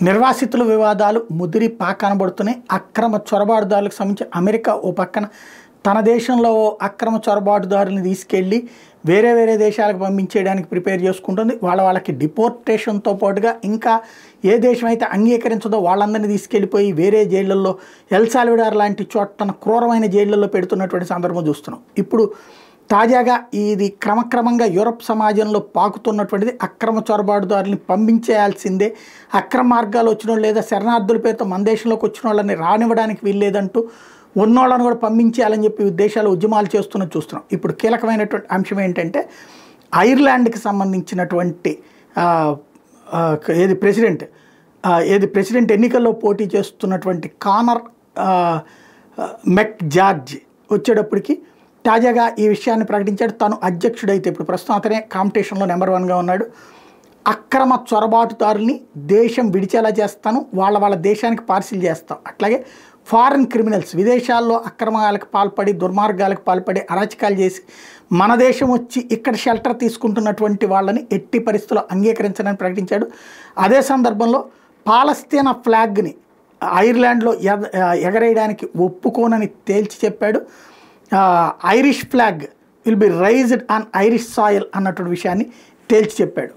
నిర్వాసితుల వివాదాలు ముదిరి పాకనబడుతున్నాయి. అక్రమ చొరబాటుదారులకు సంబంధించి అమెరికా ఓ పక్కన తన దేశంలో అక్రమ చొరబాటుదారులను తీసుకెళ్ళి వేరే దేశాలకు పంపించేయడానికి ప్రిపేర్ చేసుకుంటుంది. వాళ్ళకి డిపోర్టేషన్తో పాటుగా ఇంకా ఏ దేశం అయితే అంగీకరించదో వాళ్ళందరినీ తీసుకెళ్ళిపోయి వేరే జైళ్ళల్లో ఎల్ సాల్వడార్ లాంటి చోట్ల క్రూరమైన జైళ్ళల్లో పెడుతున్నటువంటి సందర్భం చూస్తున్నాం. ఇప్పుడు తాజాగా ఇది క్రమక్రమంగా యూరప్ సమాజంలో పాకుతున్నటువంటిది. అక్రమ చొరబాటుదారుల్ని పంపించేయాల్సిందే, అక్రమ మార్గాలు వచ్చిన వాళ్ళు లేదా శరణార్థుల పేరుతో మన దేశంలోకి వచ్చిన వాళ్ళని రానివ్వడానికి వీల్లేదంటూ ఉన్నోళ్ళని కూడా పంపించేయాలని చెప్పి దేశాలు ఉద్యమాలు చేస్తున్నది చూస్తున్నాం. ఇప్పుడు కీలకమైనటువంటి అంశం ఏంటంటే ఐర్లాండ్కి సంబంధించినటువంటి ప్రెసిడెంట్ ఎన్నికల్లో పోటీ చేస్తున్నటువంటి కానర్ మెక్ జార్జ్ వచ్చేటప్పటికి తాజాగా ఈ విషయాన్ని ప్రకటించాడు. తను అధ్యక్షుడైతే ఇప్పుడు ప్రస్తుతం అతనే కాంపిటీషన్లో నెంబర్ 1గా ఉన్నాడు. అక్రమ చొరబాటుదారుల్ని దేశం విడిచేలా చేస్తాను, వాళ్ళ దేశానికి పార్సిల్ చేస్తాం. అట్లాగే ఫారెన్ క్రిమినల్స్ విదేశాల్లో అక్రమాలకు పాల్పడి దుర్మార్గాలకు పాల్పడి అరాచకాలు చేసి మన దేశం వచ్చి ఇక్కడ షెల్టర్ తీసుకుంటున్నటువంటి వాళ్ళని ఎట్టి పరిస్థితుల్లో అంగీకరించడానికి ప్రకటించాడు. అదే సందర్భంలో పాలస్తీనా ఫ్లాగ్ని ఐర్లాండ్లో ఎగరేయడానికి ఒప్పుకోనని తేల్చి చెప్పాడు. Irish flag will be raised on Irish soil అన్నటువంటి విషయాన్ని తేల్చి చెప్పాడు.